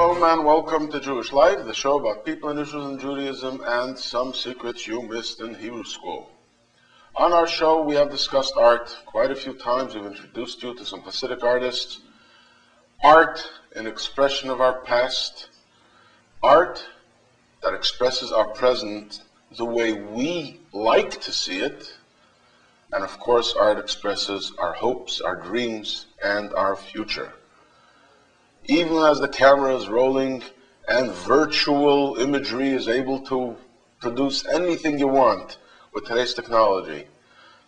Shalom and welcome to Jewish Life, the show about people and issues in Judaism and some secrets you missed in Hebrew school. On our show, we have discussed art quite a few times. We've introduced you to some Hasidic artists. Art, an expression of our past. Art that expresses our present the way we like to see it. And of course, art expresses our hopes, our dreams, and our future. Even as the camera is rolling and virtual imagery is able to produce anything you want with today's technology,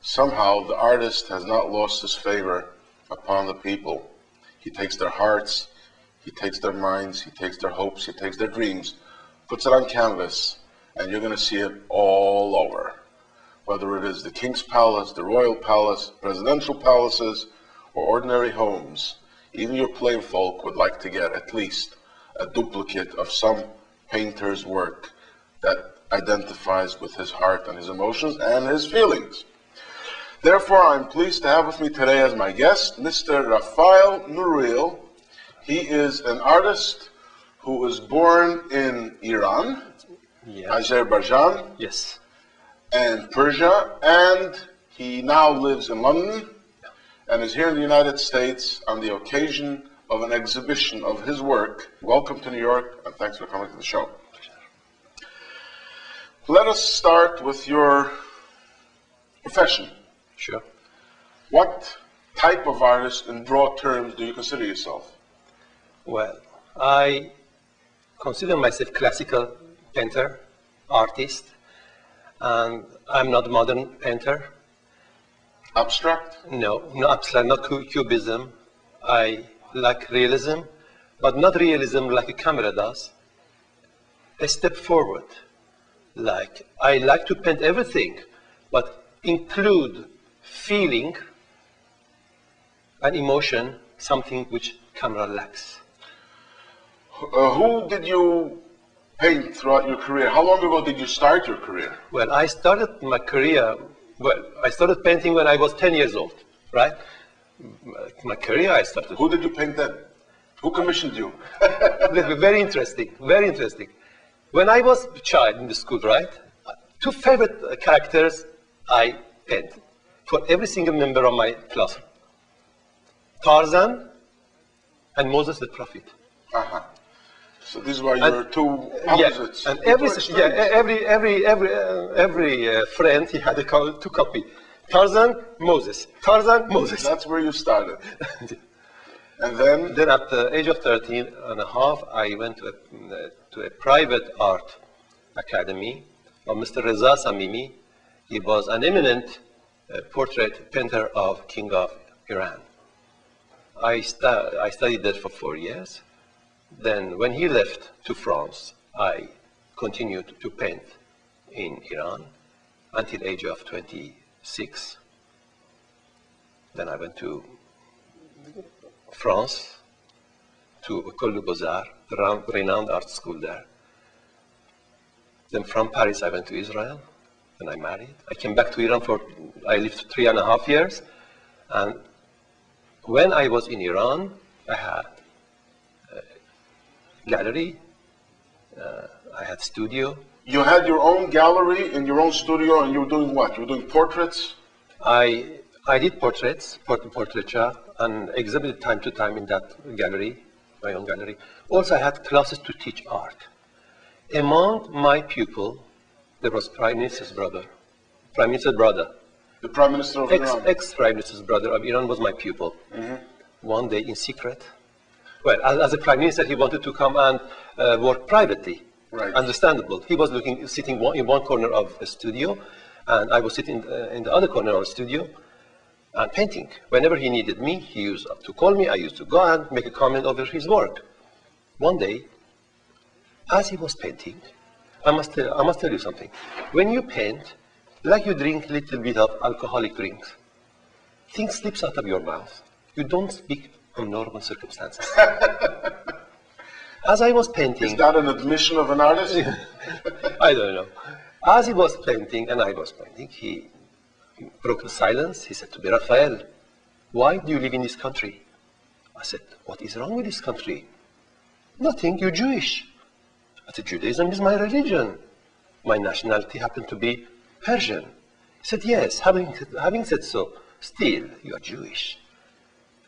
somehow the artist has not lost his favor upon the people. He takes their hearts, he takes their minds, he takes their hopes, he takes their dreams, puts it on canvas, and you're going to see it all over. Whether it is the king's palace, the royal palace, presidential palaces, or ordinary homes. Even your plain folk would like to get at least a duplicate of some painter's work that identifies with his heart and his emotions and his feelings. Therefore, I'm pleased to have with me today as my guest, Mr. Raphael Nouril. He is an artist who was born in Iran, Azerbaijan, and Persia, and he now lives in London and is here in the United States on the occasion of an exhibition of his work. Welcome to New York, and thanks for coming to the show. Let us start with your profession. Sure. What type of artist, in broad terms, do you consider yourself? Well, I consider myself classical painter, artist, and I'm not a modern painter. Abstract? No, not abstract, not cubism. I like realism, but not realism like a camera does. A step forward. Like, I like to paint everything, but include feeling and emotion, something which camera lacks. Who did you paint throughout your career? How long ago did you start your career? Well, I started my career, I started painting when I was 10 years old, right? My career, I started. Who did you paint then? Who commissioned you? Very interesting, very interesting. When I was a child in the school, right? Two favorite characters I paint for every single member of my class. Tarzan and Moses the Prophet. Uh-huh. So these were your two opposites. Yeah, and every friend, he had two copies. Tarzan, Moses. Tarzan, Moses. That's where you started. And then? Then at the age of 13 and a half, I went to a private art academy of Mr. Reza Samimi. He was an eminent portrait painter of King of Iran. I studied there for 4 years. Then when he left to France, I continued to paint in Iran until age of 26. Then I went to France, to École des Beaux-Arts, the renowned art school there. Then from Paris, I went to Israel, and I married. I came back to Iran I lived 3.5 years. And when I was in Iran, I had gallery, I had studio. You had your own gallery in your own studio, and you were doing what? You were doing portraits? I did portraits, portraiture, and exhibited time to time in that gallery, my own gallery. Also, I had classes to teach art. Among my pupils, there was Prime Minister's brother. Prime Minister's brother. The Prime Minister of Iran? Ex-Prime Minister's brother of Iran was my pupil. Mm-hmm. One day in secret. Well, as a prime minister, he wanted to come and work privately. Right. Understandable. He was sitting in one corner of the studio, and I was sitting in the other corner of the studio and painting. Whenever he needed me, he used to call me. I used to go and make a comment over his work. One day, as he was painting, I must tell you something. When you paint, like you drink a little bit of alcoholic drinks, things slips out of your mouth. You don't speak in normal circumstances. As I was painting... Is that an admission of an artist? I don't know. As he was painting and I was painting, he broke the silence. He said to me, Raphael, why do you live in this country? I said, what is wrong with this country? Nothing, you're Jewish. I said, Judaism is my religion. My nationality happened to be Persian. He said, yes, having said so, still, you are Jewish.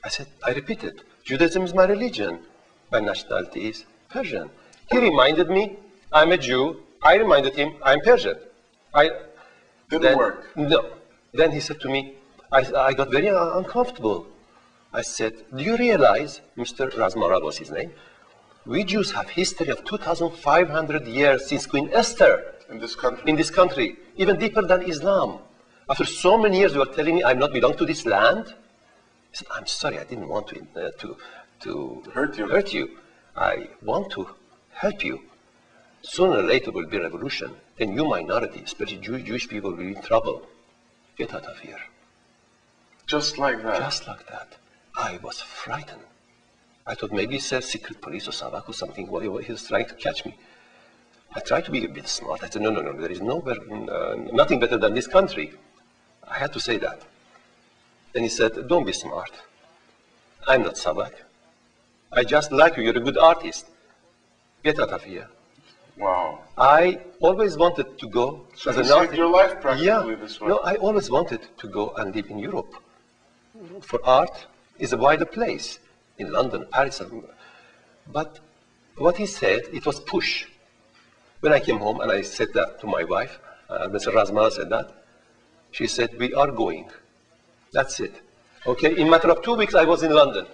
I repeated, Judaism is my religion. My nationality is Persian. He reminded me, I'm a Jew. I reminded him, I'm Persian. Didn't work. No. Then he said to me, I got very uncomfortable. I said, do you realize, Mr. Razmara was his name, we Jews have history of 2,500 years since Queen Esther. In this country? In this country, even deeper than Islam. After so many years, you are telling me I'm not belong to this land? He said, I'm sorry, I didn't want to hurt you. I want to help you. Sooner or later will be a revolution. Then you minority, especially Jewish people, will be in trouble. Get out of here. Just like that? Just like that. I was frightened. I thought maybe it's a secret police or Savak or something. He was trying to catch me. I tried to be a bit smart. I said, no, there is nothing better than this country. I had to say that. Then he said, don't be smart. I'm not Savak. I just like you. You're a good artist. Get out of here. Wow. I always wanted to go so as you an saved artist. your life practically this way. No, I always wanted to go and live in Europe. For art is a wider place. In London, Paris. But what he said, it was push. When I came home and I said that to my wife, Mr. Razmara said that, she said, we are going. That's it. Okay, in a matter of 2 weeks, I was in London.